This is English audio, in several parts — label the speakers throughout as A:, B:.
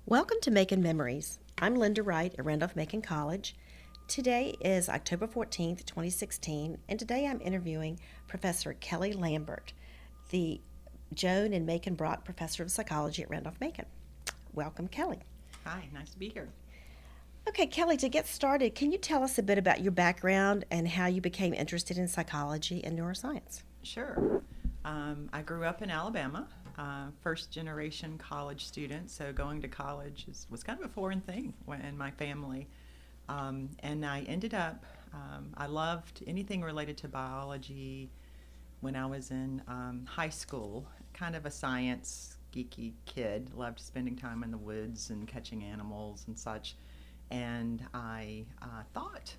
A: Welcome to Macon Memories. I'm Lynda Wright at Randolph-Macon College. Today is October 14th, 2016, and today I'm interviewing Professor Kelly Lambert, the Joan and Macon Brock Professor of Psychology at Randolph-Macon. Welcome, Kelly.
B: Hi, nice to be here.
A: Okay, Kelly, to get started, can you tell us a bit about your background and how you became interested in psychology and neuroscience?
B: Sure. I grew up in Alabama, first generation college student, so going to college was kind of a foreign thing in my family. And I ended up, I loved anything related to biology when I was in high school, kind of a science geeky kid, loved spending time in the woods and catching animals and such. And I thought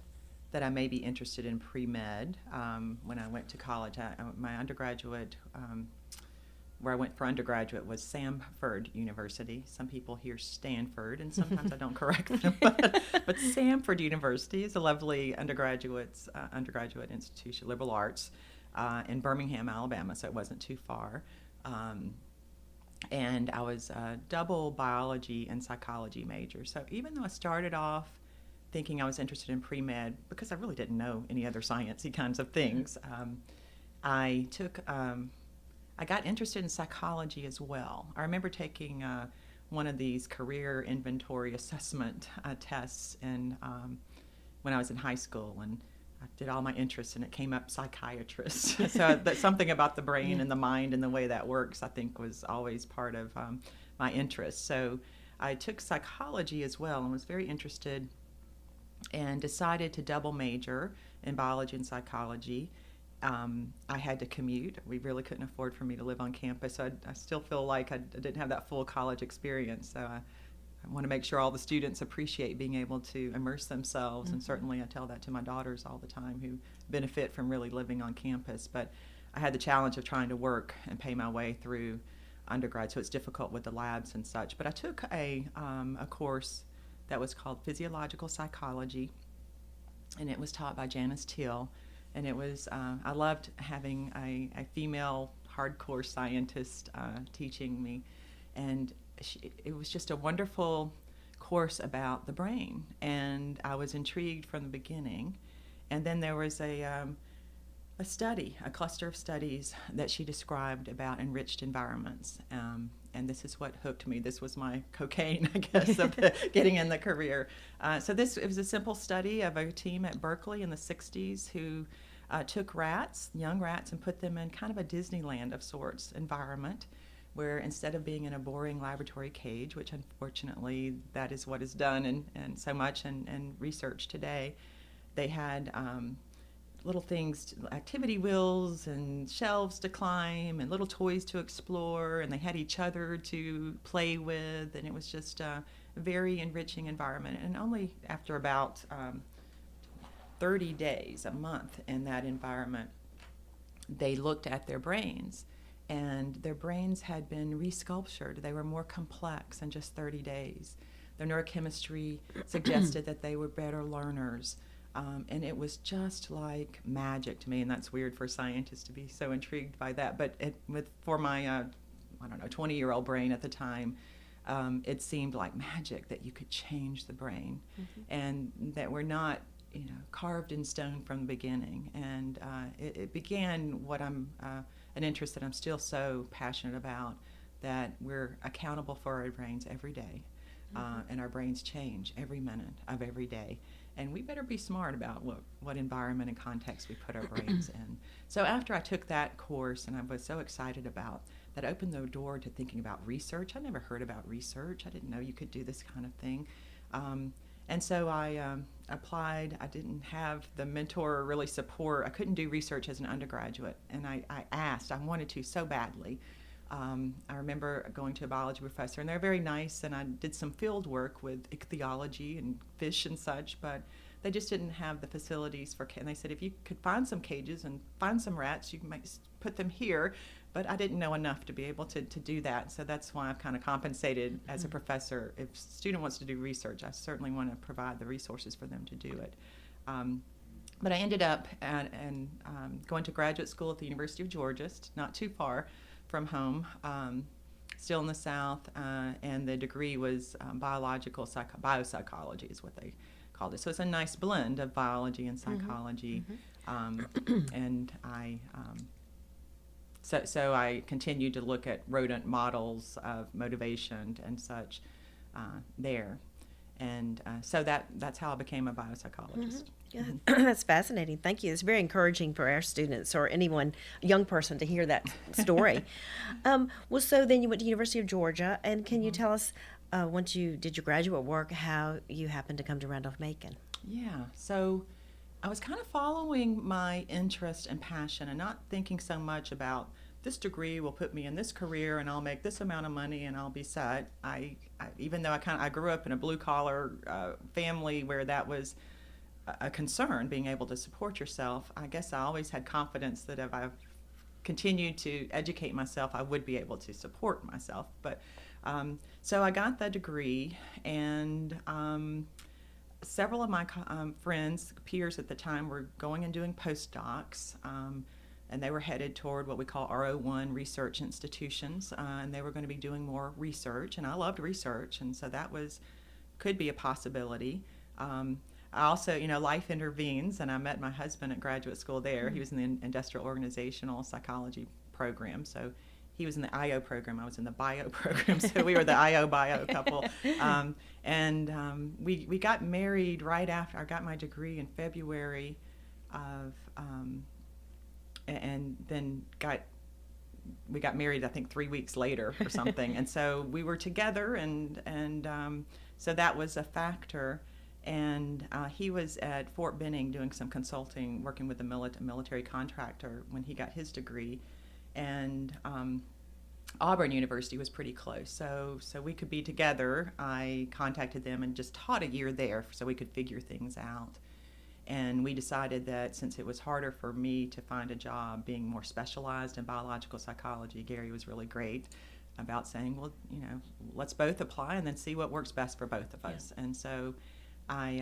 B: that I may be interested in pre-med when I went to college. My undergraduate, where I went for undergraduate, was Samford University. Some people hear Stanford, and sometimes I don't correct them, but Samford University is a lovely undergraduate institution, liberal arts, in Birmingham, Alabama, so it wasn't too far. And I was a double biology and psychology major. So even though I started off thinking I was interested in pre-med, because I really didn't know any other sciencey kinds of things, I got interested in psychology as well. I remember taking one of these career inventory assessment tests when I was in high school, and I did all my interests, and it came up psychiatrist. So that's something about the brain and the mind and the way that works, I think, was always part of my interest. So I took psychology as well and was very interested and decided to double major in biology and psychology. I had to commute. We really couldn't afford for me to live on campus. So I still feel like I didn't have that full college experience. So I want to make sure all the students appreciate being able to immerse themselves, and certainly I tell that to my daughters all the time who benefit from really living on campus. But I had the challenge of trying to work and pay my way through undergrad, so it's difficult with the labs and such. But I took a course that was called Physiological Psychology, and it was taught by Janice Till, and it was I loved having a female hardcore scientist teaching me, and it was just a wonderful course about the brain, and I was intrigued from the beginning. And then there was a cluster of studies that she described about enriched environments, and this is what hooked me. This was my cocaine, I guess, of getting in the career. So it was a simple study of a team at Berkeley in the 60s who took young rats, and put them in kind of a Disneyland of sorts environment, where instead of being in a boring laboratory cage, which unfortunately that is what is done and so much in research today, they had little things, activity wheels and shelves to climb and little toys to explore, and they had each other to play with, and it was just a very enriching environment. And only after about 30 days, a month in that environment, they looked at their brains, and their brains had been resculptured. They were more complex in just 30 days. Their neurochemistry suggested that they were better learners. And it was just like magic to me, and that's weird for scientists to be so intrigued by that. But for my, 20-year-old brain at the time, it seemed like magic that you could change the brain, and that we're not, carved in stone from the beginning. And it began an interest that I'm still so passionate about, that we're accountable for our brains every day, and our brains change every minute of every day. And we better be smart about what environment and context we put our brains in. So after I took that course, and I was so excited about that, opened the door to thinking about research. I never heard about research. I didn't know you could do this kind of thing. And so I applied. I didn't have the mentor or really support. I couldn't do research as an undergraduate. And I asked. I wanted to so badly. I remember going to a biology professor, and they're very nice, and I did some field work with ichthyology and fish and such, but they just didn't have the facilities and they said, if you could find some cages and find some rats, you might put them here. But I didn't know enough to be able to do that, so that's why I've kind of compensated as a professor. If a student wants to do research, I certainly want to provide the resources for them to do it. But I ended up going to graduate school at the University of Georgia, not too far from home, still in the South, and the degree was biopsychology is what they called it. So it's a nice blend of biology and psychology. And so I continued to look at rodent models of motivation and such there. And so that's how I became a biopsychologist.
A: Good. That's fascinating. Thank you. It's very encouraging for our students or anyone, a young person, to hear that story. Well, so then you went to University of Georgia, and can you tell us, once you did your graduate work, how you happened to come to Randolph-Macon?
B: Yeah, so I was kind of following my interest and passion and not thinking so much about this degree will put me in this career and I'll make this amount of money and I'll be set. Even though I grew up in a blue collar family where that was a concern, being able to support yourself, I guess I always had confidence that if I continued to educate myself, I would be able to support myself. But so I got that degree, and several of my friends, peers at the time, were going and doing postdocs, and they were headed toward what we call RO1 research institutions, and they were going to be doing more research, and I loved research, and so that could be a possibility. I also, life intervenes, and I met my husband at graduate school there. He was in the industrial organizational psychology program, so he was in the IO program. I was in the bio program, so we were the IO-bio couple. We got married right after I got my degree in February of, and then we got married, I think, 3 weeks later or something. And so we were together, and so that was a factor. And he was at Fort Benning doing some consulting, working with a military contractor when he got his degree. And Auburn University was pretty close, so we could be together. I contacted them and just taught a year there so we could figure things out. And we decided that since it was harder for me to find a job being more specialized in biological psychology, Gary was really great about saying, well, let's both apply and then see what works best for both of us. And so I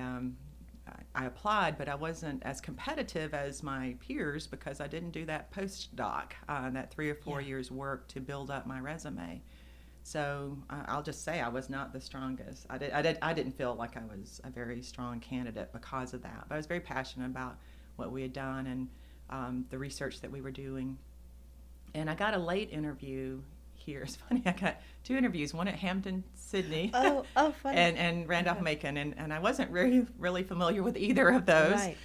B: applied, but I wasn't as competitive as my peers because I didn't do that postdoc, that 3 or 4 years work to build up my resume. So I'll just say I was not the strongest. I didn't feel like I was a very strong candidate because of that. But I was very passionate about what we had done and the research that we were doing. And I got a late interview here. It's funny, I got 2 interviews, one at Hampton, Sydney,
A: funny.
B: and Randolph-Macon, and I wasn't really familiar with either of those.
A: Right.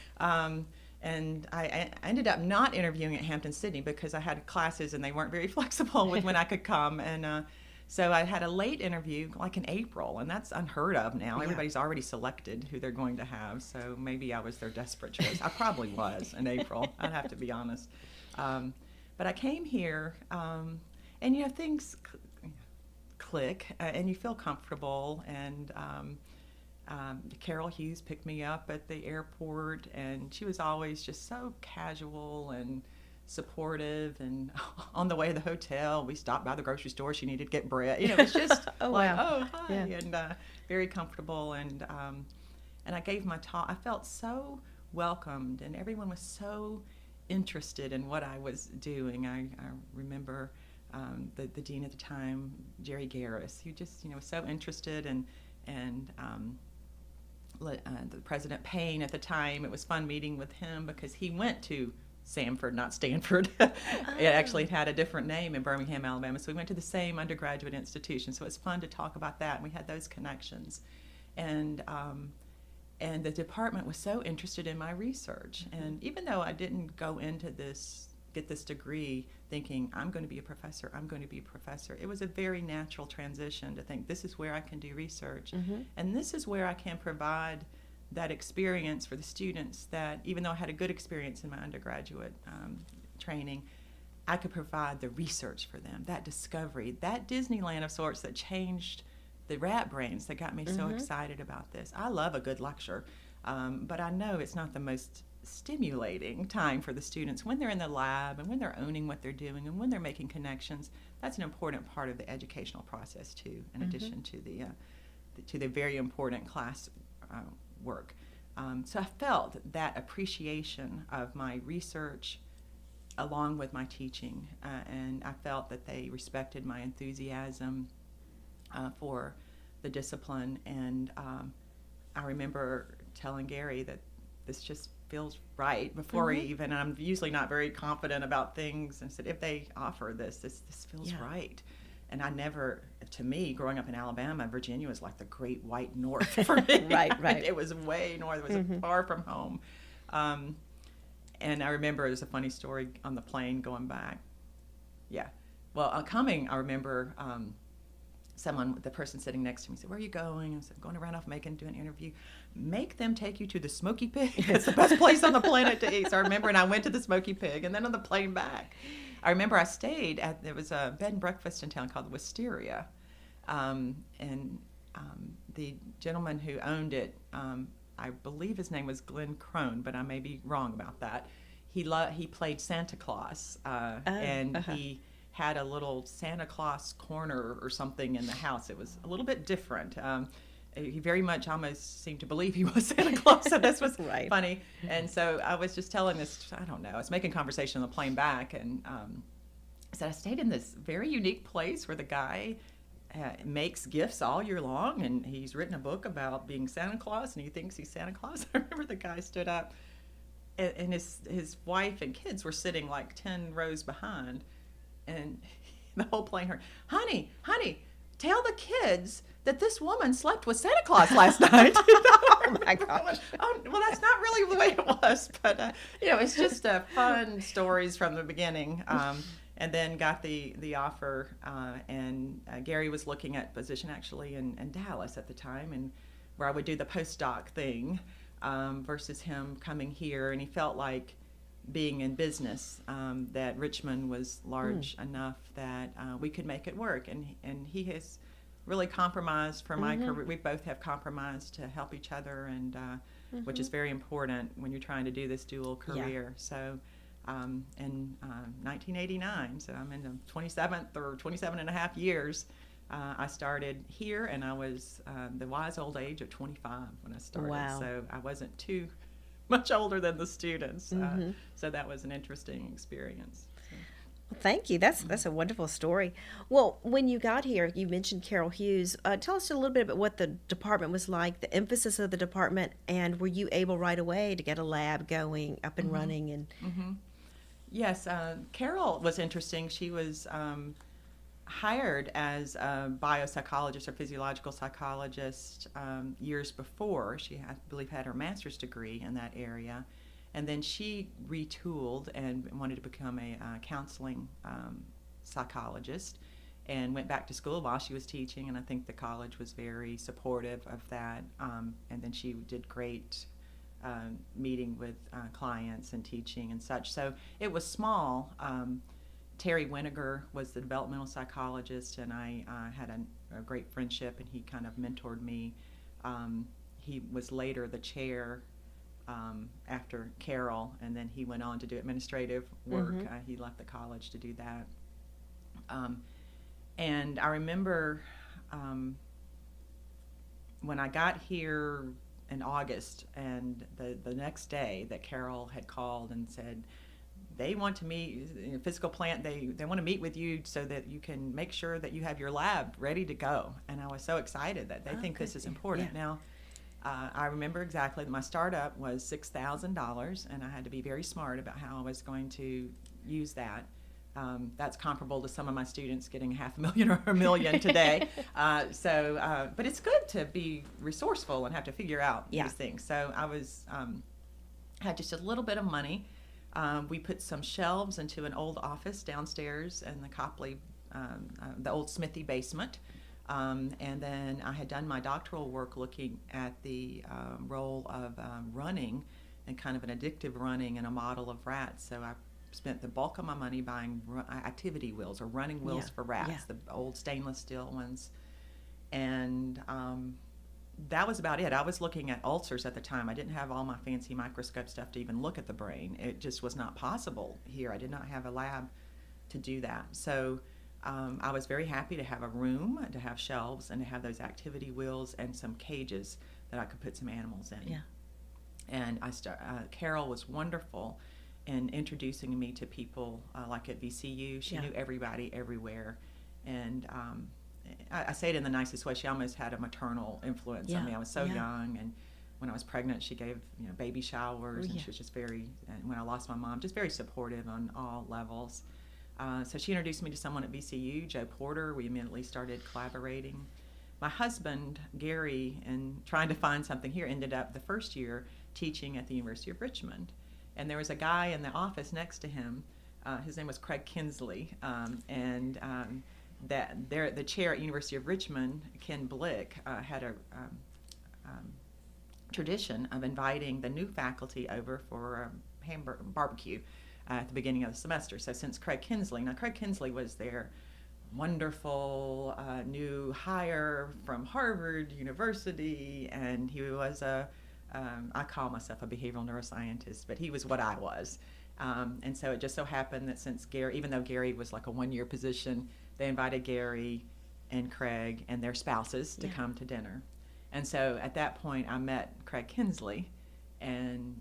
B: And I ended up not interviewing at Hampton, Sydney because I had classes and they weren't very flexible with when I could come. And so I had a late interview like in April, and that's unheard of now.
A: Yeah.
B: Everybody's already selected who they're going to have, so maybe I was their desperate choice. I probably was in April, I'd have to be honest. But I came here, and things click, and you feel comfortable. And Carol Hughes picked me up at the airport, and she was always just so casual and supportive. And on the way to the hotel, we stopped by the grocery store. She needed to get bread. It was just
A: wow.
B: oh, hi, and very comfortable. And I gave my talk. I felt so welcomed, and everyone was so interested in what I was doing. I remember the dean at the time, Jerry Garris, who just was so interested, and the President Payne at the time. It was fun meeting with him because he went to Samford, not Stanford. It actually had a different name in Birmingham, Alabama. So we went to the same undergraduate institution. So it was fun to talk about that. And we had those connections. And the department was so interested in my research. And even though I didn't go into get this degree thinking, I'm going to be a professor, it was a very natural transition to think, this is where I can do research. And this is where I can provide that experience for the students that, even though I had a good experience in my undergraduate training, I could provide the research for them, that discovery, that Disneyland of sorts that changed the rat brains that got me so excited about this. I love a good lecture, but I know it's not the most stimulating time for the students when they're in the lab and when they're owning what they're doing and when they're making connections. That's an important part of the educational process too, in addition to the very important class work. So I felt that appreciation of my research along with my teaching. And I felt that they respected my enthusiasm for the discipline. And I remember telling Gary that this just feels right before even, I'm usually not very confident about things. And I said, if they offer this feels right. And I never, to me, growing up in Alabama, Virginia was like the great white north for me.
A: Right.
B: It was way north. It was far from home. And I remember there's a funny story on the plane going back. Yeah. Well, coming, I remember the person sitting next to me said, "Where are you going?" I said, "I'm going to Randolph Macon to do an interview." "Make them take you to the Smoky Pig. It's the best place on the planet to eat." So I remember, and I went to the Smoky Pig, and then on the plane back, I remember I stayed there was a bed and breakfast in town called the Wisteria. The gentleman who owned it, I believe his name was Glenn Crone, but I may be wrong about that. He played Santa Claus, he had a little Santa Claus corner or something in the house. It was a little bit different. He very much almost seemed to believe he was Santa Claus, so this was funny. And so I was just telling this, I don't know, I was making conversation on the plane back, and I said I stayed in this very unique place where the guy makes gifts all year long, and he's written a book about being Santa Claus, and he thinks he's Santa Claus. I remember the guy stood up, and his wife and kids were sitting like 10 rows behind, and the whole plane heard, honey, tell the kids that this woman slept with Santa Claus last night."
A: Oh my gosh.
B: Oh, well, that's not really the way it was, but it's just fun stories from the beginning. And then got the offer, and Gary was looking at position actually in Dallas at the time, and where I would do the postdoc thing versus him coming here, and he felt like being in business, that Richmond was large enough that we could make it work, and he has really compromised for my career. We both have compromised to help each other, and which is very important when you're trying to do this dual career. So in 1989, so I'm in the 27th or 27 and a half years, I started here, and I was the wise old age of 25 when I started.
A: Wow.
B: So I wasn't too much older than the students. So that was an interesting experience. So.
A: Well, thank you. That's a wonderful story. Well, when you got here, you mentioned Carol Hughes. Tell us a little bit about what the department was like, the emphasis of the department, and were you able right away to get a lab going, up and running? And
B: Yes, Carol was interesting. She was hired as a biopsychologist or physiological psychologist years before. She, I believe, had her master's degree in that area. And then she retooled and wanted to become a counseling psychologist, and went back to school while she was teaching, and I think the college was very supportive of that. And then she did great meeting with clients and teaching and such. So it was small. Terry Winiger was the developmental psychologist, and I had a great friendship, and he kind of mentored me. He was later the chair after Carol, and then he went on to do administrative work. He left the college to do that. And I remember when I got here in August, and the next day that Carol had called and said, they want to meet, physical plant, they want to meet with you so that you can make sure that you have your lab ready to go. And I was so excited that they think this is important.
A: Yeah.
B: Now, I remember exactly that my startup was $6,000, and I had to be very smart about how I was going to use that. That's comparable to some of my students getting $500,000 or $1 million today. But it's good to be resourceful and have to figure out these things. So I was had just a little bit of money. We put some shelves into an old office downstairs in the Copley, the old Smithy basement. And then I had done my doctoral work looking at the role of running and kind of an addictive running in a model of rats. So I spent the bulk of my money buying activity wheels or running wheels for rats, the old stainless steel ones. And that was about it. I was looking at ulcers at the time. I didn't have all my fancy microscope stuff to even look at the brain. It just was not possible here. I did not have a lab to do that. So I was very happy to have a room, to have shelves, and to have those activity wheels and some cages that I could put some animals in.
A: Yeah.
B: And Carol was wonderful. and introducing me to people like at VCU. She knew everybody everywhere. And I say it in the nicest way. She almost had a maternal influence on me. I was so young, and when I was pregnant, she gave baby showers, and she was just very. And when I lost my mom, just very supportive on all levels. So she introduced me to someone at VCU, Joe Porter. We immediately started collaborating. My husband, Gary, in trying to find something here, ended up the first year teaching at the University of Richmond. And there was a guy in the office next to him. His name was Craig Kinsley, the chair at University of Richmond, Ken Blick, had a tradition of inviting the new faculty over for a hamburger barbecue at the beginning of the semester. So since Craig Kinsley was their wonderful new hire from Harvard University, and he was I call myself a behavioral neuroscientist, but he was what I was. And so it just so happened that since Gary, even though Gary was like a one-year position, they invited Gary and Craig and their spouses to come to dinner. And so at that point, I met Craig Kinsley, and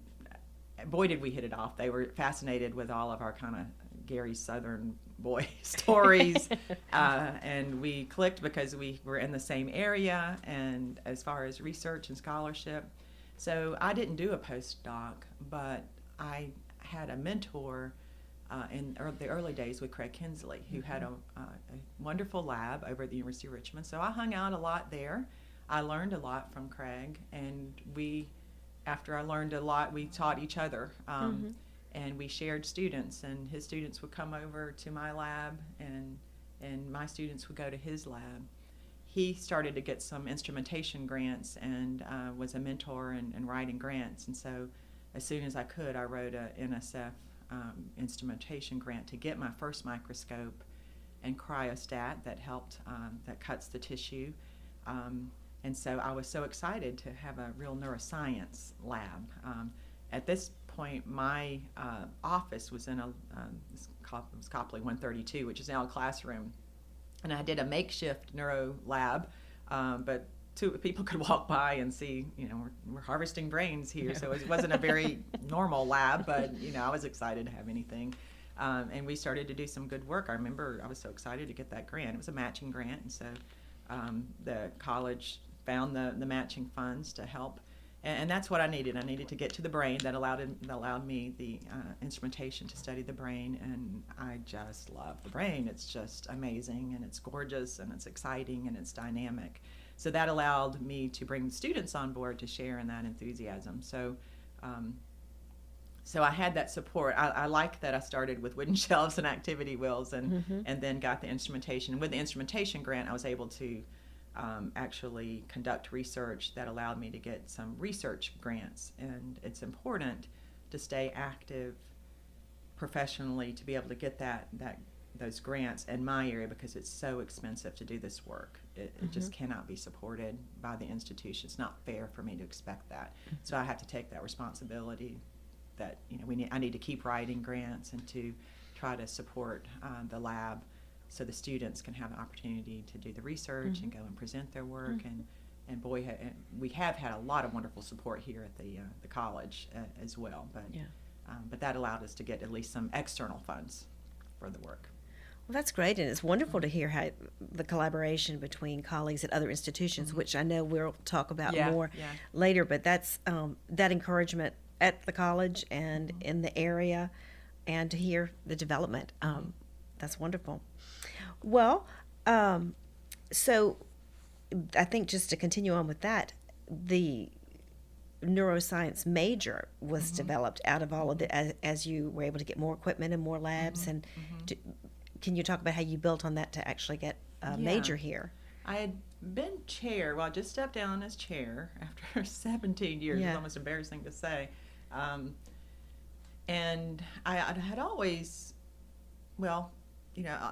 B: boy, did we hit it off. They were fascinated with all of our kind of Gary Southern boy stories, and we clicked because we were in the same area, and as far as research and scholarship. So I didn't do a postdoc, but I had a mentor in the early days with Craig Kinsley, who had a wonderful lab over at the University of Richmond. So I hung out a lot there. I learned a lot from Craig, and after I learned a lot, we taught each other. And we shared students, and his students would come over to my lab, and my students would go to his lab. He started to get some instrumentation grants and was a mentor in writing grants. And so as soon as I could, I wrote a NSF instrumentation grant to get my first microscope and cryostat that helped, that cuts the tissue. And so I was so excited to have a real neuroscience lab. At this point, my office was in it was Copley 132, which is now a classroom. And I did a makeshift neuro lab, but people could walk by and see, we're harvesting brains here. So it wasn't a very normal lab, but, I was excited to have anything. And we started to do some good work. I remember I was so excited to get that grant. It was a matching grant, and so the college found the matching funds to help. And that's what I needed. I needed to get to the brain. That allowed me the instrumentation to study the brain, and I just love the brain. It's just amazing, and it's gorgeous, and it's exciting, and it's dynamic. So that allowed me to bring the students on board to share in that enthusiasm. So I had that support. I like that I started with wooden shelves and activity wheels, and then got the instrumentation. And with the instrumentation grant, I was able to actually conduct research that allowed me to get some research grants. And it's important to stay active professionally to be able to get those grants in my area, because it's so expensive to do this work. It just cannot be supported by the institution. It's not fair for me to expect that. So I have to take that responsibility that I need to keep writing grants and to try to support the lab, so the students can have an opportunity to do the research and go and present their work. And boy, we have had a lot of wonderful support here at the college as well. But that allowed us to get at least some external funds for the work.
A: Well, that's great, and it's wonderful to hear how the collaboration between colleagues at other institutions, which I know we'll talk about more later. But that's that encouragement at the college and in the area, and to hear the development. That's wonderful. Well, so I think just to continue on with that, the neuroscience major was developed out of all of it as you were able to get more equipment and more labs. And can you talk about how you built on that to actually get a major here?
B: I had been chair. Well, I just stepped down as chair after 17 years. It's almost embarrassing to say. And I had always,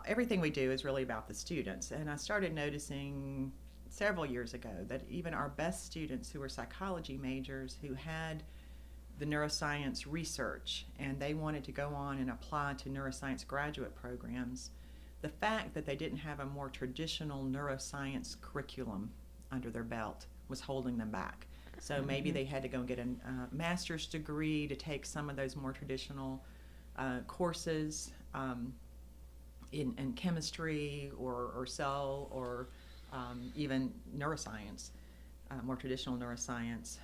B: everything we do is really about the students. And I started noticing several years ago that even our best students who were psychology majors, who had the neuroscience research and they wanted to go on and apply to neuroscience graduate programs, the fact that they didn't have a more traditional neuroscience curriculum under their belt was holding them back. So maybe they had to go and get a master's degree to take some of those more traditional courses in chemistry or cell or even neuroscience, more traditional neuroscience,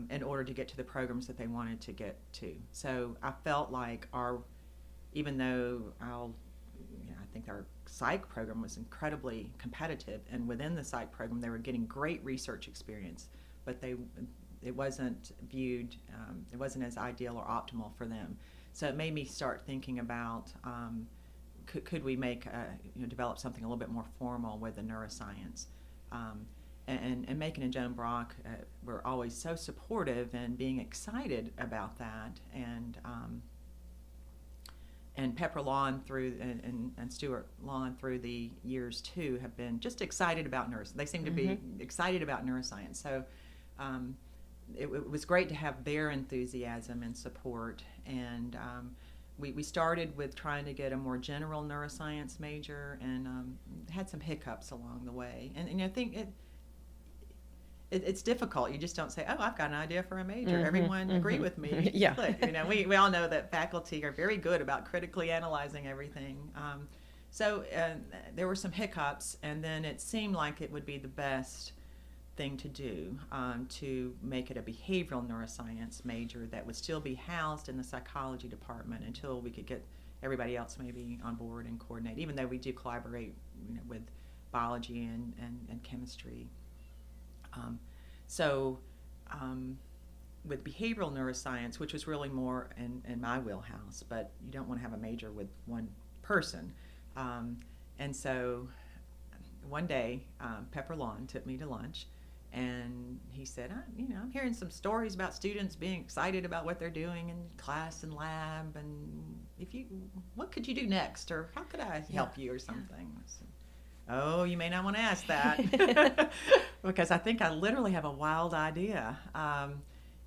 B: in order to get to the programs that they wanted to get to. So I felt like even though I think our psych program was incredibly competitive, and within the psych program they were getting great research experience, but it wasn't viewed, it wasn't as ideal or optimal for them. So it made me start thinking about could we develop something a little bit more formal with the neuroscience. And Macon and Joan Brock were always so supportive and being excited about that, and Pepper Lawn and Stuart Lawn through the years too have been just excited about neuroscience. They seem to be excited about neuroscience. So it was great to have their enthusiasm and support. And we started with trying to get a more general neuroscience major, and had some hiccups along the way. And I think it's difficult. You just don't say, "Oh, I've got an idea for a major." Everyone agree with me.
A: Yeah.
B: We all know that faculty are very good about critically analyzing everything. So there were some hiccups, and then it seemed like it would be the best thing to do to make it a behavioral neuroscience major that would still be housed in the psychology department until we could get everybody else maybe on board and coordinate, even though we do collaborate with biology and chemistry. With behavioral neuroscience, which was really more in my wheelhouse, but you don't want to have a major with one person. And so one day, Pepper Lawn took me to lunch, and he said, I'm hearing some stories about students being excited about what they're doing in class and lab, and what could you do next, or how could I help you or something? I said, oh, you may not want to ask that, because I think I literally have a wild idea.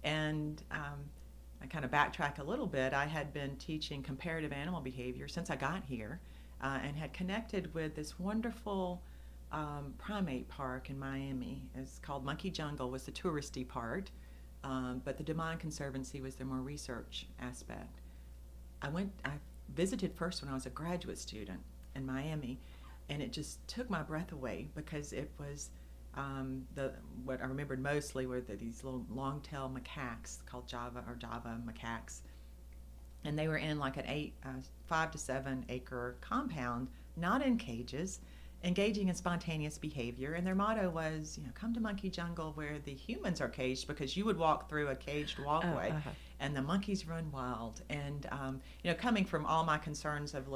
B: And I kind of backtrack a little bit. I had been teaching comparative animal behavior since I got here, and had connected with this wonderful primate park in Miami. It's called Monkey Jungle, was the touristy part, but the Des Moines Conservancy was the more research aspect. I visited first when I was a graduate student in Miami, and it just took my breath away, because it was what I remembered mostly were these little long-tailed macaques called Java macaques, and they were in like an 5 to 7 acre compound, not in cages, engaging in spontaneous behavior. And their motto was, come to Monkey Jungle where the humans are caged, because you would walk through a caged walkway, and the monkeys run wild. And coming from all my concerns of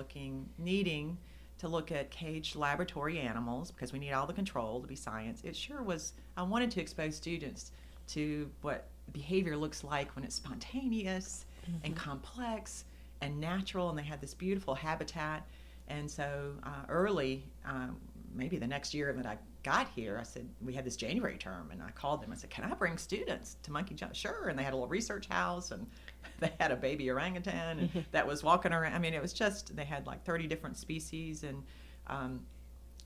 B: needing to look at caged laboratory animals, because we need all the control to be science, it sure was, I wanted to expose students to what behavior looks like when it's spontaneous and complex and natural, and they had this beautiful habitat. And so maybe the next year that I got here, I said, we had this January term, and I called them. I said, can I bring students to Monkey Jungle? Sure. And they had a little research house, and they had a baby orangutan that was walking around. I mean, it was just, they had like 30 different species. And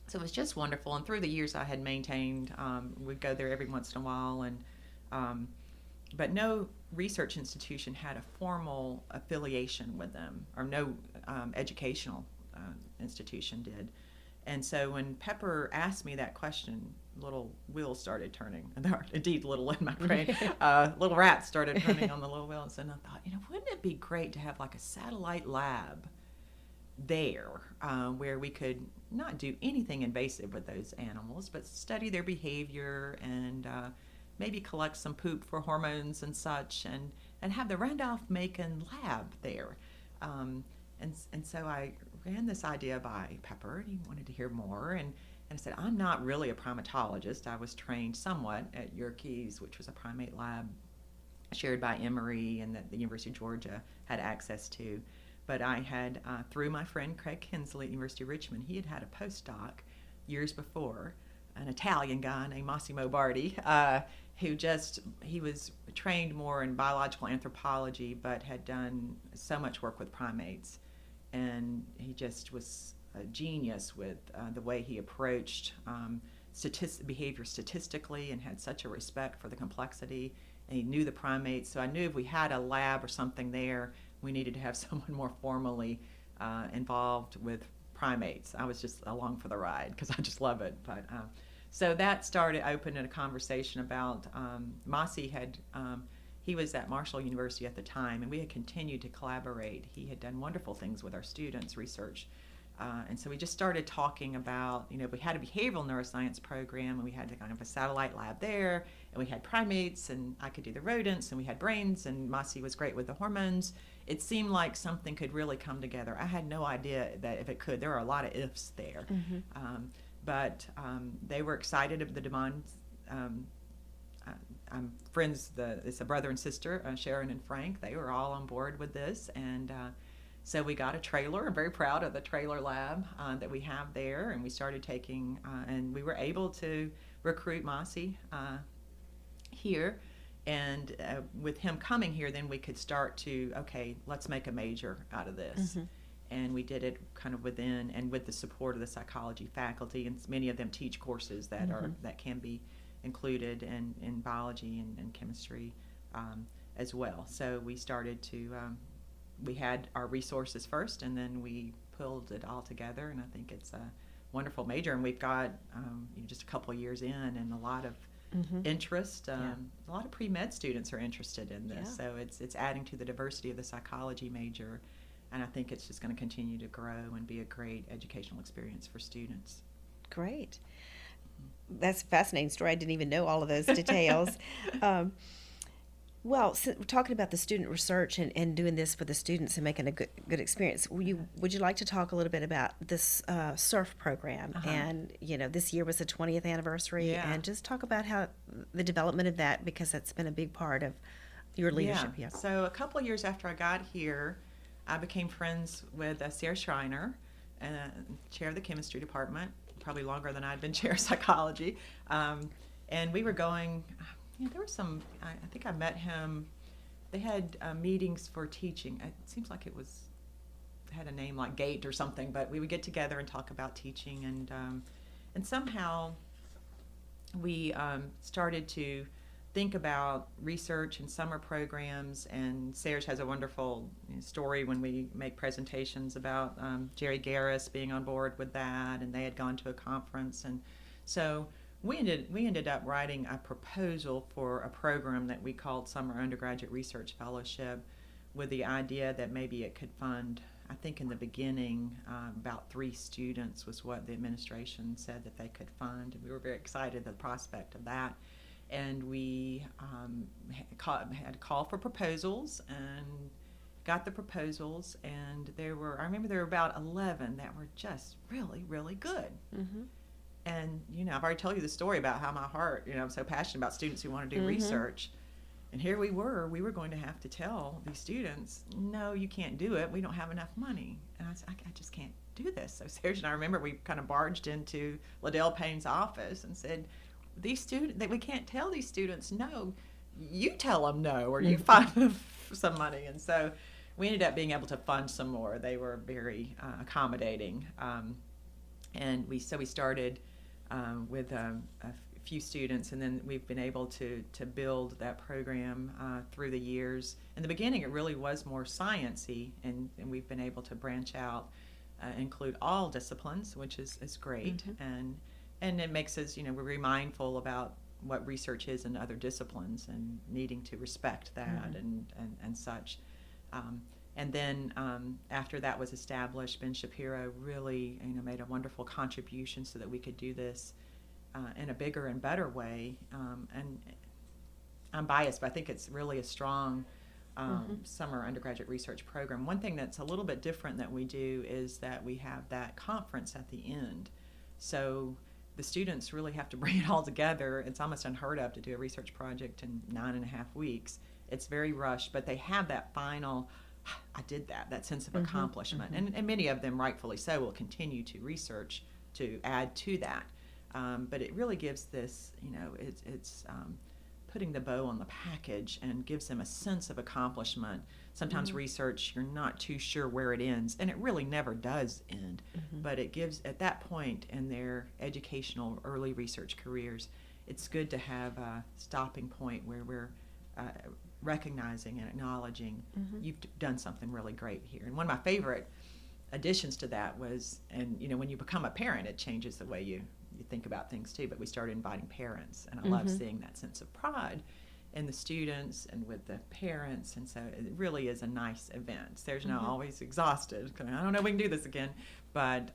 B: so it was just wonderful. And through the years I had maintained, we'd go there every once in a while. But no research institution had a formal affiliation with them, or no educational institution did. And so when Pepper asked me that question, little wheels started turning. And there are indeed little in my brain. Little rats started turning on the little wheels. And I thought, wouldn't it be great to have like a satellite lab there, where we could not do anything invasive with those animals, but study their behavior and maybe collect some poop for hormones and such, and have the Randolph-Macon lab there. And so I ran this idea by Pepper, and he wanted to hear more. And I said, I'm not really a primatologist. I was trained somewhat at Yerkes, which was a primate lab shared by Emory and that the University of Georgia had access to. But I had, through my friend Craig Kinsley at University of Richmond, he had a postdoc years before, an Italian guy named Massimo Bardi, he was trained more in biological anthropology, but had done so much work with primates. And he just was a genius with the way he approached behavior statistically, and had such a respect for the complexity, and he knew the primates. So I knew if we had a lab or something there, we needed to have someone more formally involved with primates. I was just along for the ride because I just love it. But so that started opening a conversation about Mossy had. He was at Marshall University at the time, and we had continued to collaborate. He had done wonderful things with our students' research. And so we just started talking about, we had a behavioral neuroscience program, and we had kind of a satellite lab there, and we had primates, and I could do the rodents, and we had brains, and Mossy was great with the hormones. It seemed like something could really come together. I had no idea that if it could. There are a lot of ifs there. But they were excited of the demands. I'm friends, it's a brother and sister, Sharon and Frank. They were all on board with this, and so we got a trailer. I'm very proud of the trailer lab that we have there, and we started taking, and we were able to recruit Mossy here, and with him coming here, then we could start to, okay, let's make a major out of this. And we did it kind of within, and with the support of the psychology faculty, and many of them teach courses that that can be included in biology and chemistry as well. So we started to, we had our resources first, and then we pulled it all together, and I think it's a wonderful major, and we've got just a couple of years in, and a lot of interest. A lot of pre-med students are interested in this, so it's adding to the diversity of the psychology major, and I think it's just going to continue to grow and be a great educational experience for students.
A: Great. That's a fascinating story. I didn't even know all of those details. Well, so we're talking about the student research and doing this for the students and making a good experience. Would you like to talk a little bit about this SURF program? And this year was the 20th anniversary, and just talk about how the development of that, because that's been a big part of your leadership.
B: Yeah. So a couple of years after I got here, I became friends with Sarah Schreiner, chair of the chemistry department, probably longer than I'd been chair of psychology, and we were going. There were some, I think I met him, they had meetings for teaching. It seems like it had a name like GATE or something, but we would get together and talk about teaching, and somehow we started to think about research and summer programs, and Sarah has a wonderful story when we make presentations about Jerry Garris being on board with that, and they had gone to a conference, and so we ended up writing a proposal for a program that we called Summer Undergraduate Research Fellowship, with the idea that maybe it could fund, I think in the beginning, about 3 students was what the administration said that they could fund. And we were very excited at the prospect of that. And we had a call for proposals and got the proposals. And I remember there were about 11 that were just really, really good. And, I've already told you the story about how my heart, I'm so passionate about students who want to do research. And here we were going to have to tell these students, no, you can't do it. We don't have enough money. And I said, I just can't do this. So Sarah and I remember we kind of barged into Liddell Payne's office and said, these students, that we can't tell these students no. You tell them no, or you find them some money. And so we ended up being able to fund some more. They were very accommodating. And we started with a few students, and then we've been able to build that program through the years. In the beginning, it really was more science-y, and we've been able to branch out, include all disciplines, which is great. And it makes us, we're very mindful about what research is in other disciplines and needing to respect that and such. And then after that was established, Ben Shapiro really made a wonderful contribution so that we could do this in a bigger and better way. And I'm biased, but I think it's really a strong summer undergraduate research program. One thing that's a little bit different that we do is that we have that conference at the end. So the students really have to bring it all together. It's almost unheard of to do a research project in 9.5 weeks. It's very rushed, but they have that final, I did that sense of accomplishment. And many of them, rightfully so, will continue to research to add to that. But it really gives this, it's putting the bow on the package and gives them a sense of accomplishment. Sometimes research, you're not too sure where it ends, and it really never does end. But it gives, at that point in their educational early research careers, it's good to have a stopping point where we're recognizing and acknowledging you've done something really great here. And one of my favorite additions to that was, and when you become a parent, it changes the way you think about things too, but we started inviting parents, and I love seeing that sense of pride in the students and with the parents, and so it really is a nice event. There's not always exhausted, I don't know if we can do this again, but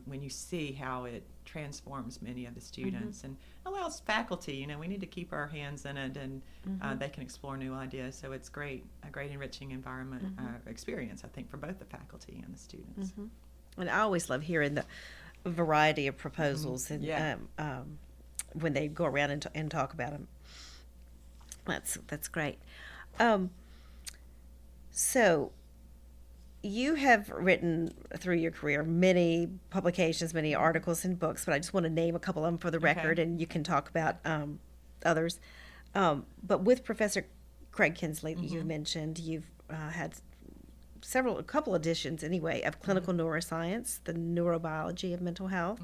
B: when you see how it transforms many of the students and allows faculty, we need to keep our hands in it, and they can explore new ideas, so it's a great enriching environment experience, I think, for both the faculty and the students.
A: And I always love hearing the variety of proposals and when they go around and talk about them. That's great. So you have written through your career many publications, many articles and books, but I just want to name a couple of them for the record, and you can talk about others. But with Professor Craig Kinsley that you mentioned, you've had a couple editions anyway of Clinical Neuroscience, the Neurobiology of Mental Health,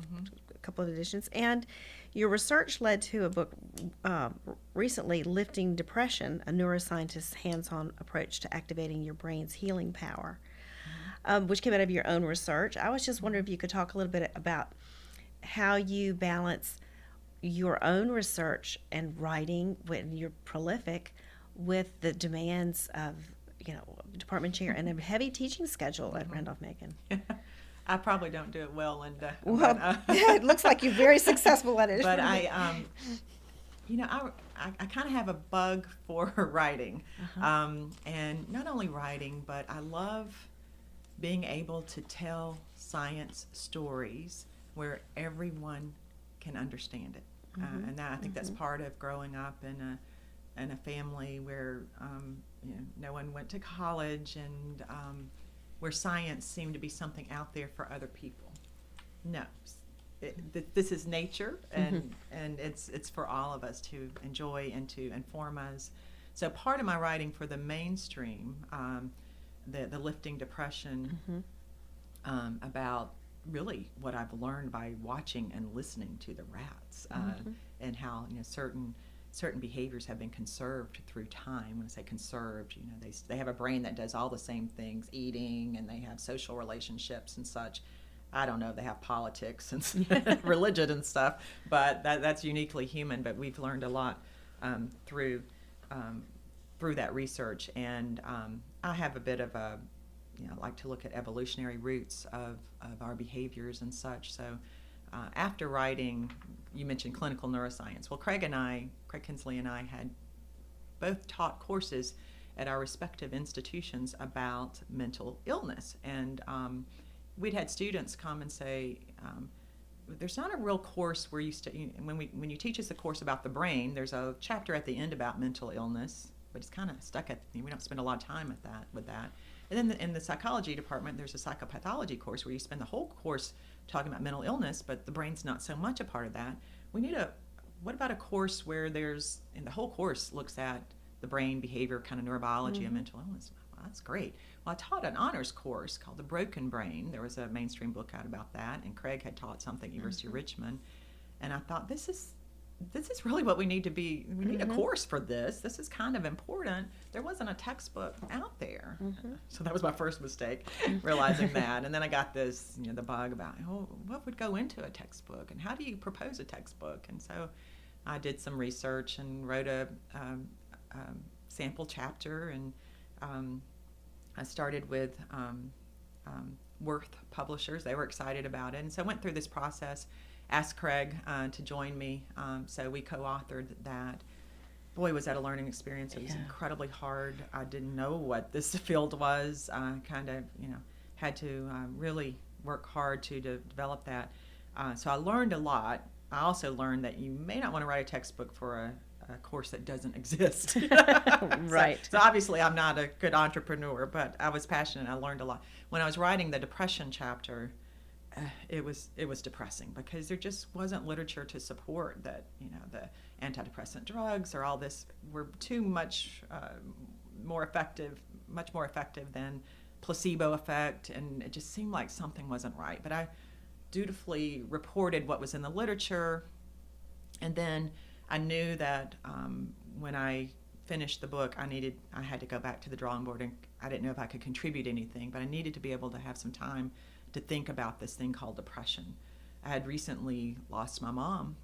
A: a couple of editions, and your research led to a book recently, Lifting Depression, a neuroscientist's hands-on approach to activating your brain's healing power, which came out of your own research. I was just wondering if you could talk a little bit about how you balance your own research and writing when you're prolific with the demands of department chair and a heavy teaching schedule at Randolph-Macon.
B: I probably don't do it well, Lynda.
A: Well, it looks like you're very successful at it.
B: But I kind of have a bug for writing, and not only writing, but I love being able to tell science stories where everyone can understand it, and that I think that's part of growing up in a family where no one went to college, and where science seemed to be something out there for other people. No, this is nature, and it's for all of us to enjoy and to inform us. So part of my writing for the mainstream, the Lifting Depression, about really what I've learned by watching and listening to the rats, and how certain behaviors have been conserved through time. When I say conserved, they have a brain that does all the same things, eating, and they have social relationships and such. I don't know if they have politics and religion and stuff, but that's uniquely human. But we've learned a lot through that research, and I have a bit of a, like to look at evolutionary roots of our behaviors and such. So after writing, you mentioned clinical neuroscience. Well, Craig Kinsley and I had both taught courses at our respective institutions about mental illness, and we'd had students come and say, there's not a real course where when you teach us a course about the brain, there's a chapter at the end about mental illness, but it's kind of stuck we don't spend a lot of time with that. And then in the psychology department, there's a psychopathology course where you spend the whole course talking about mental illness, but the brain's not so much a part of that. What about a course where the whole course looks at the brain, behavior, kind of neurobiology and mental illness? Well, that's great. Well, I taught an honors course called The Broken Brain. There was a mainstream book out about that, and Craig had taught something at University of Richmond. And I thought, this is really what we need to be. We need a course for this. This is kind of important. There wasn't a textbook out there. So that was my first mistake, realizing that. And then I got this, the bug about, what would go into a textbook, and how do you propose a textbook? And so I did some research and wrote a sample chapter, and I started with Worth Publishers. They were excited about it. And so I went through this process, asked Craig to join me. So we co-authored that. Boy, was that a learning experience. It was incredibly hard. I didn't know what this field was. I kind of, had to really work hard to develop that. So I learned a lot. I also learned that you may not want to write a textbook for a course that doesn't exist.
A: Right.
B: So obviously I'm not a good entrepreneur, but I was passionate. I learned a lot. When I was writing the depression chapter, it was depressing because there just wasn't literature to support that, the antidepressant drugs or all this were too much much more effective than placebo effect, and it just seemed like something wasn't right. But I dutifully reported what was in the literature, and then I knew that when I finish the book, I had to go back to the drawing board, and I didn't know if I could contribute anything, but I needed to be able to have some time to think about this thing called depression. I had recently lost my mom.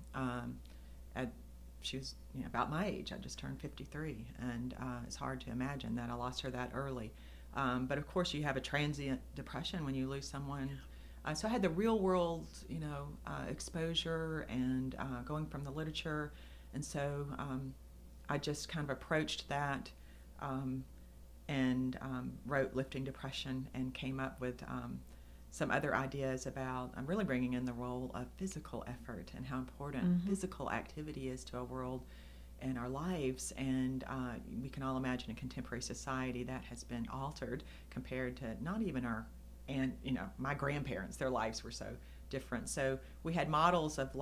B: She was about my age. I just turned 53, and it's hard to imagine that I lost her that early. But of course, you have a transient depression when you lose someone. So I had the real world, exposure and going from the literature, and so I just kind of approached that and wrote Lifting Depression and came up with some other ideas about really bringing in the role of physical effort and how important physical activity is to our world and our lives. And we can all imagine a contemporary society that has been altered compared to not even my grandparents. Their lives were so different. So we had models of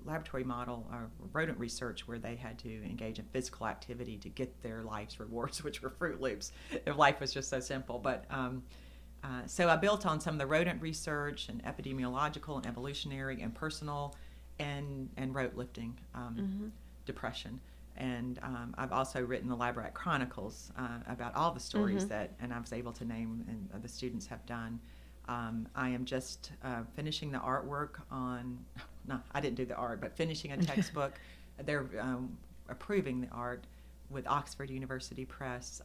B: laboratory model or rodent research where they had to engage in physical activity to get their life's rewards, which were Fruit Loops. If life was just so simple. But so I built on some of the rodent research and epidemiological and evolutionary and personal and wrote Lifting Depression. And I've also written the Lambert Chronicles about all the stories and I was able to name and the students have done. I am just finishing the artwork I didn't do the art, but finishing a textbook. They're approving the art with Oxford University Press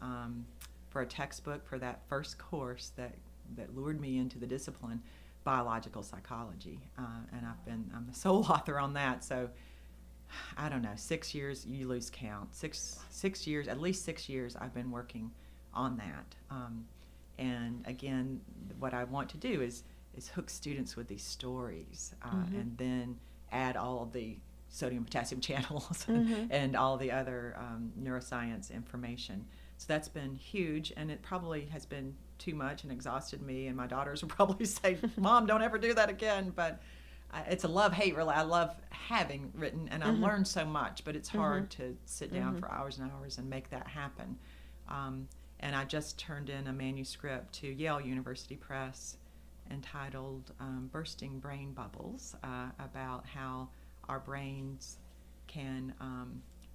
B: for a textbook for that first course that lured me into the discipline, biological psychology. And I'm the sole author on that. So I don't know, 6 years, you lose count. Six years, at least 6 years I've been working on that. And again, what I want to do is hook students with these stories and then add all of the sodium potassium channels and all the other neuroscience information. So that's been huge, and it probably has been too much and exhausted me, and my daughters will probably say, Mom, don't ever do that again. But it's a love-hate, really. I love having written, and I learned so much, but it's hard to sit down for hours and hours and make that happen. And I just turned in a manuscript to Yale University Press entitled Bursting Brain Bubbles, about how our brains can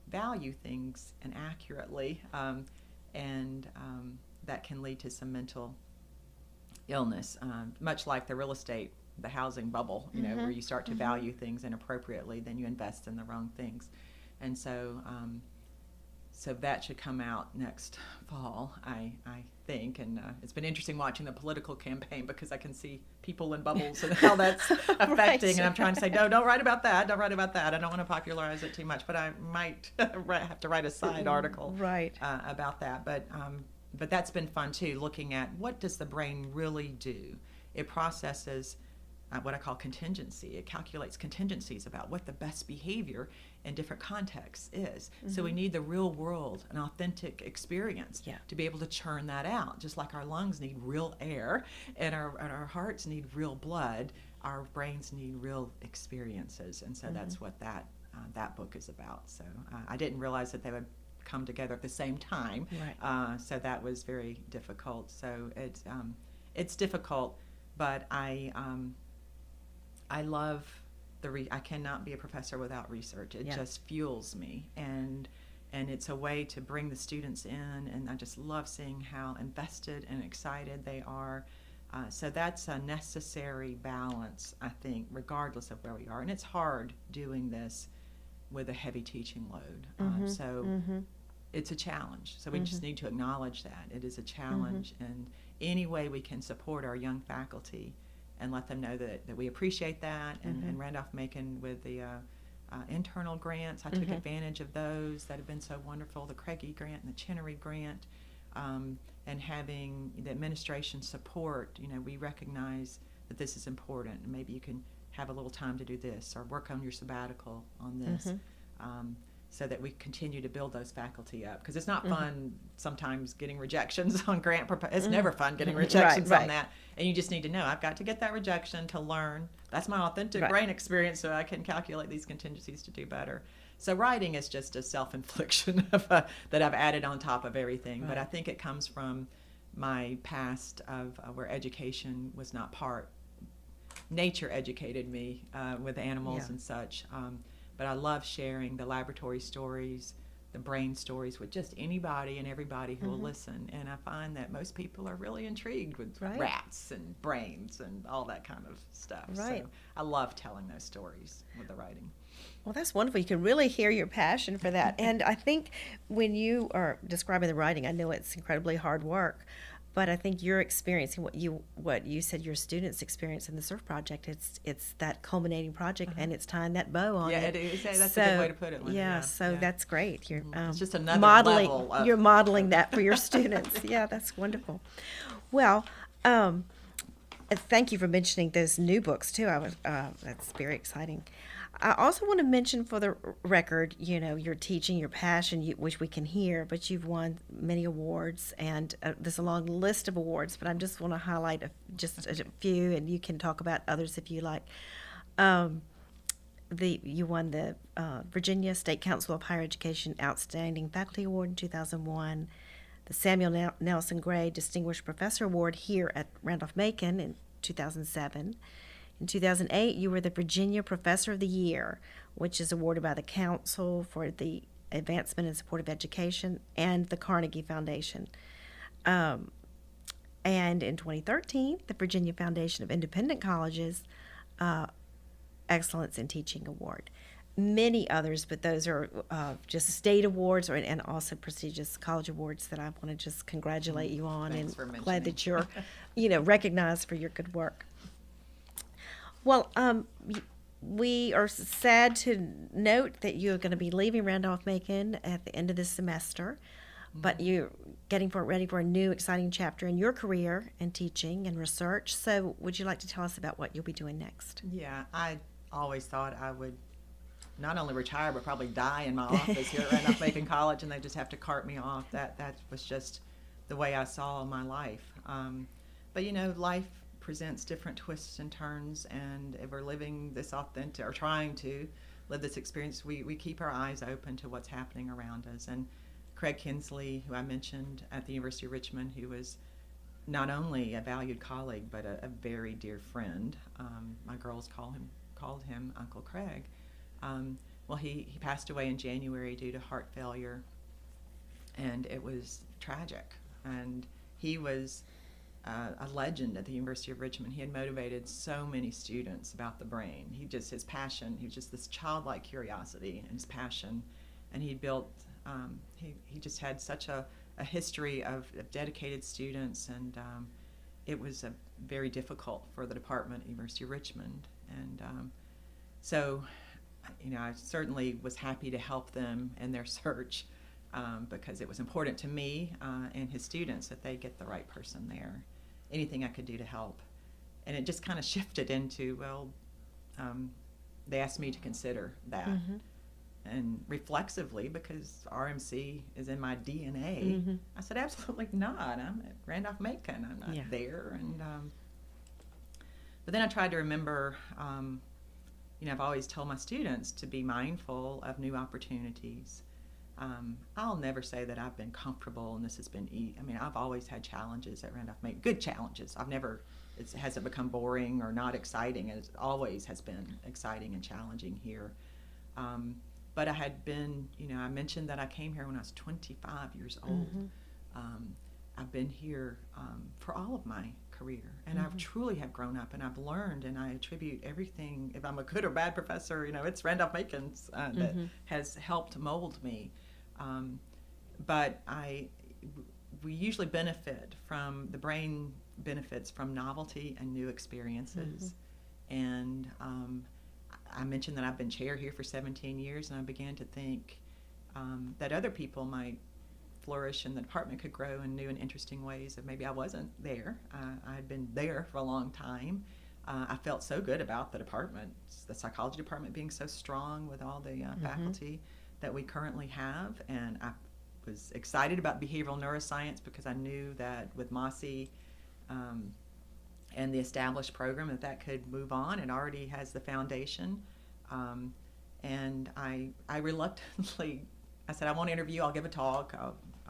B: value things inaccurately, and that can lead to some mental illness, much like the housing bubble, where you start to value things inappropriately, then you invest in the wrong things. And so so that should come out next fall, I think. And it's been interesting watching the political campaign because I can see people in bubbles and how that's affecting.
A: Right.
B: And I'm trying to say, no, don't write about that. Don't write about that. I don't want to popularize it too much, but I might have to write a side article about that. But that's been fun too, looking at what does the brain really do. It processes what I call contingency. It calculates contingencies about what the best behavior in different contexts is. So we need the real world, an authentic experience to be able to churn that out. Just like our lungs need real air and our hearts need real blood, our brains need real experiences. And so that's what that book is about. So I didn't realize that they would come together at the same time. Right. So that was very difficult. So it's difficult, but I love I cannot be a professor without research. It just fuels me, and it's a way to bring the students in, and I just love seeing how invested and excited they are. So that's a necessary balance, I think, regardless of where we are. And it's hard doing this with a heavy teaching load. It's a challenge. So we just need to acknowledge that. It is a challenge, and any way we can support our young faculty and let them know that we appreciate that. And Randolph-Macon with the internal grants, I took advantage of those that have been so wonderful, the Craigie grant and the Chenery grant, and having the administration support. We recognize that this is important, and maybe you can have a little time to do this or work on your sabbatical on this. So that we continue to build those faculty up, because it's not fun sometimes getting rejections on grant it's never fun getting rejections on that, and you just need to know I've got to get that rejection to learn. That's my authentic brain experience, so I can calculate these contingencies to do better. So writing is just a self-infliction that I've added on top of everything, but I think it comes from my past of where education was not part. Nature educated me with animals and such. But I love sharing the laboratory stories, the brain stories with just anybody and everybody who will listen. And I find that most people are really intrigued with rats and brains and all that kind of stuff.
A: Right.
B: So I love telling those stories with the writing.
A: Well, that's wonderful. You can really hear your passion for that. And I think when you are describing the writing, I know it's incredibly hard work, but I think you're experiencing what you said your students experience in the surf project. It's that culminating project, and it's tying that bow on it.
B: Yeah, it is. That's a good way to put it, Lynda.
A: Yeah, so that's great. You're
B: it's just another
A: modeling.
B: level of...
A: You're modeling that for your students. Yeah, that's wonderful. Well, thank you for mentioning those new books too. That's very exciting. I also want to mention for the record, your teaching, your passion, which we can hear, but you've won many awards, and there's a long list of awards, but I just want to highlight just a few, and you can talk about others if you like. You won the Virginia State Council of Higher Education Outstanding Faculty Award in 2001, the Samuel Nelson Gray Distinguished Professor Award here at Randolph-Macon in 2007. In 2008, you were the Virginia Professor of the Year, which is awarded by the Council for the Advancement and Support of Education and the Carnegie Foundation. And in 2013, the Virginia Foundation of Independent Colleges Excellence in Teaching Award. Many others, but those are just state awards and also prestigious college awards that I want to just congratulate you on.
B: Thanks
A: and
B: for
A: glad
B: mentioning.
A: that you're recognized for your good work. Well, we are sad to note that you're going to be leaving Randolph-Macon at the end of this semester, but you're getting ready for a new exciting chapter in your career in teaching and research. So would you like to tell us about what you'll be doing next?
B: Yeah, I always thought I would not only retire, but probably die in my office here at Randolph-Macon College, and they just have to cart me off. That was just the way I saw my life. But life presents different twists and turns, and if we're living this authentic, or trying to live this experience, we keep our eyes open to what's happening around us. And Craig Kinsley, who I mentioned at the University of Richmond, who was not only a valued colleague, but a very dear friend. My girls called him Uncle Craig. Well, he passed away in January due to heart failure, and it was tragic. And he was a legend at the University of Richmond. He had motivated so many students about the brain. His passion, he was just this childlike curiosity and his passion, and he built, he just had such a history of dedicated students, and it was very difficult for the department at the University of Richmond. And so, I certainly was happy to help them in their search, because it was important to me and his students that they get the right person there. Anything I could do to help. And it just kind of shifted into, they asked me to consider that. And reflexively, because RMC is in my DNA, I said, absolutely not. I'm at Randolph-Macon. I'm not there. And but then I tried to remember, I've always told my students to be mindful of new opportunities. I'll never say that I've been comfortable and this has been I've always had challenges at Randolph-Macon, good challenges. It hasn't become boring or not exciting. It always has been exciting and challenging here. But I had been, I mentioned that I came here when I was 25 years old. I've been here for all of my career, and I truly have grown up, and I've learned, and I attribute everything, if I'm a good or bad professor, it's Randolph-Macon's that has helped mold me. But we usually benefit from, the brain benefits from novelty and new experiences. And I mentioned that I've been chair here for 17 years, and I began to think that other people might flourish and the department could grow in new and interesting ways that maybe I wasn't there. I had been there for a long time. I felt so good about the department, the psychology department being so strong with all the faculty that we currently have, and I was excited about behavioral neuroscience because I knew that with Mossy and the established program that could move on. It already has the foundation, and I reluctantly, I said, I want to interview, I'll give a talk,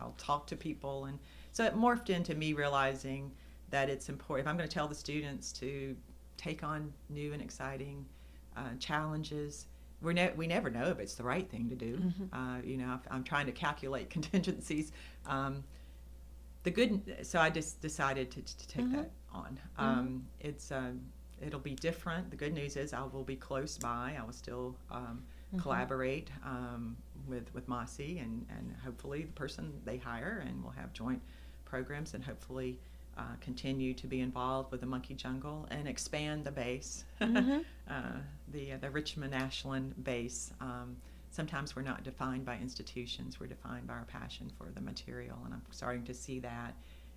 B: I'll talk to people. And so it morphed into me realizing that it's important, if I'm going to tell the students to take on new and exciting challenges, we never know if it's the right thing to do. You know, if I'm trying to calculate contingencies. So I just decided to take that on. It'll be different. The good news is I will be close by. I will still collaborate with Mossy and hopefully the person they hire, and we'll have joint programs, and hopefully continue to be involved with the Monkey Jungle and expand the base, the Richmond Ashland base. Sometimes we're not defined by institutions, we're defined by our passion for the material, and I'm starting to see that,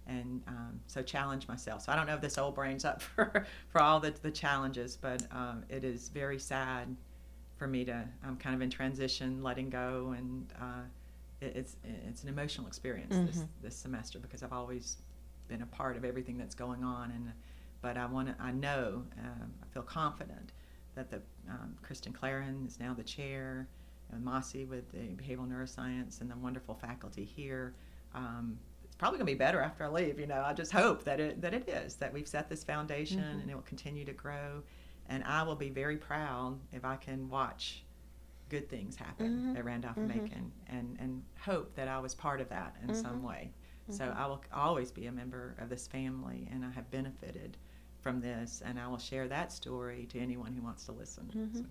B: and so challenge myself. So I don't know if this old brain's up for all the challenges, but it is very sad for me I'm kind of in transition, letting go, and it's an emotional experience this semester, because I've always been a part of everything that's going on, but I feel confident that Kristen Claren is now the chair, and Mossy with the behavioral neuroscience, and the wonderful faculty here. It's probably going to be better after I leave. You know, I just hope that it is, that we've set this foundation and it will continue to grow, and I will be very proud if I can watch good things happen at Randolph-Macon, and hope that I was part of that in some way. So I will always be a member of this family, and I have benefited from this, and I will share that story to anyone who wants to listen.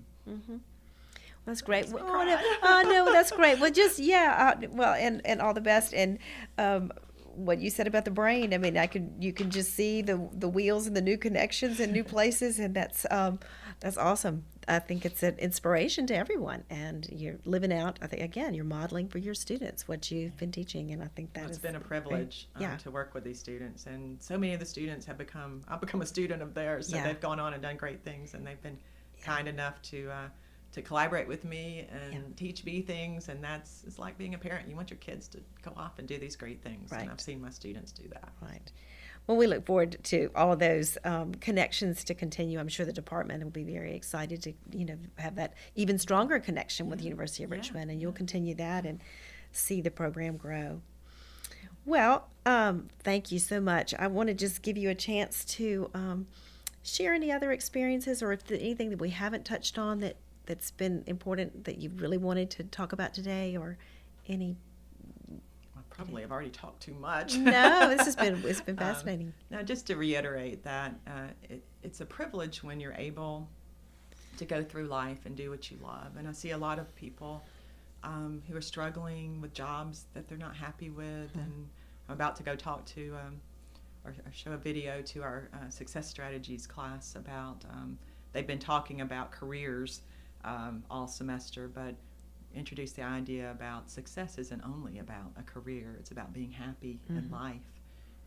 A: That's great. No, that's great. Well, just and all the best. And what you said about the brain, I mean, you can just see the wheels and the new connections and new places, and that's awesome. I think it's an inspiration to everyone, and you're living out. I think again, you're modeling for your students what you've been teaching, and I think
B: it's been a privilege to work with these students, and so many of the students I've become a student of theirs. So they've gone on and done great things, and they've been kind enough to collaborate with me and teach me things, and it's like being a parent. You want your kids to go off and do these great things, and I've seen my students do that.
A: Right. Well, we look forward to all of those connections to continue. I'm sure the department will be very excited to, have that even stronger connection with the University of Richmond, and you'll continue that and see the program grow. Well, thank you so much. I want to just give you a chance to share any other experiences, or if there's anything that we haven't touched on that's been important that you really wanted to talk about today, or any.
B: Probably I've already talked too much.
A: No, it's been fascinating.
B: Now, just to reiterate that it's a privilege when you're able to go through life and do what you love. And I see a lot of people who are struggling with jobs that they're not happy with. And I'm about to go talk to or show a video to our success strategies class about. They've been talking about careers all semester, but introduce the idea about success isn't only about a career. It's about being happy in life,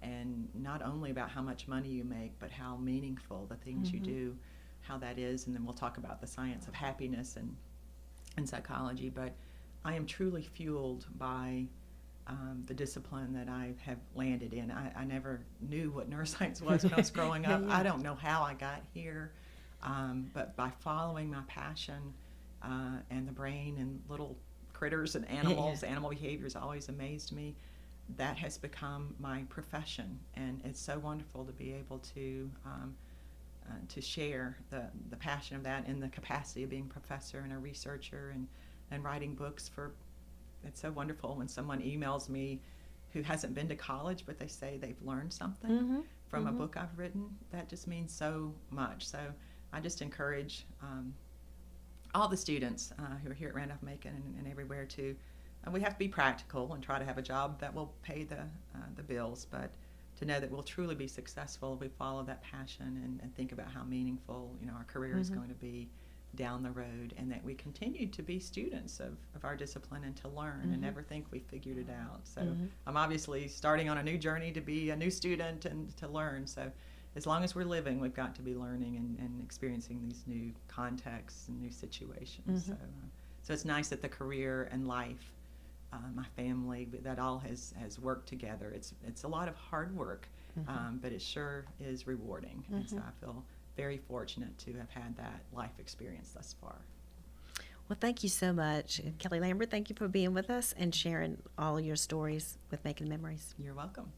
B: and not only about how much money you make, but how meaningful the things you do, how that is. And then we'll talk about the science of happiness and psychology. But I am truly fueled by the discipline that I have landed in. I never knew what neuroscience was when I was growing up. I don't know how I got here, but by following my passion, and the brain and little critters and animals, animal behaviors always amazed me. That has become my profession, and it's so wonderful to be able to share the passion of that in the capacity of being a professor and a researcher and writing books. It's so wonderful when someone emails me who hasn't been to college, but they say they've learned something from a book I've written. That just means so much. So I just encourage all the students who are here at Randolph-Macon and everywhere we have to be practical and try to have a job that will pay the bills, but to know that we'll truly be successful if we follow that passion and think about how meaningful our career is going to be down the road, and that we continue to be students of our discipline and to learn and never think we figured it out. So I'm obviously starting on a new journey to be a new student and to learn. So as long as we're living, we've got to be learning and experiencing these new contexts and new situations. So it's nice that the career and life, my family, that all has worked together. It's a lot of hard work, but it sure is rewarding. And so I feel very fortunate to have had that life experience thus far.
A: Well, thank you so much. Kelly Lambert, thank you for being with us and sharing all your stories with Making Memories.
B: You're welcome.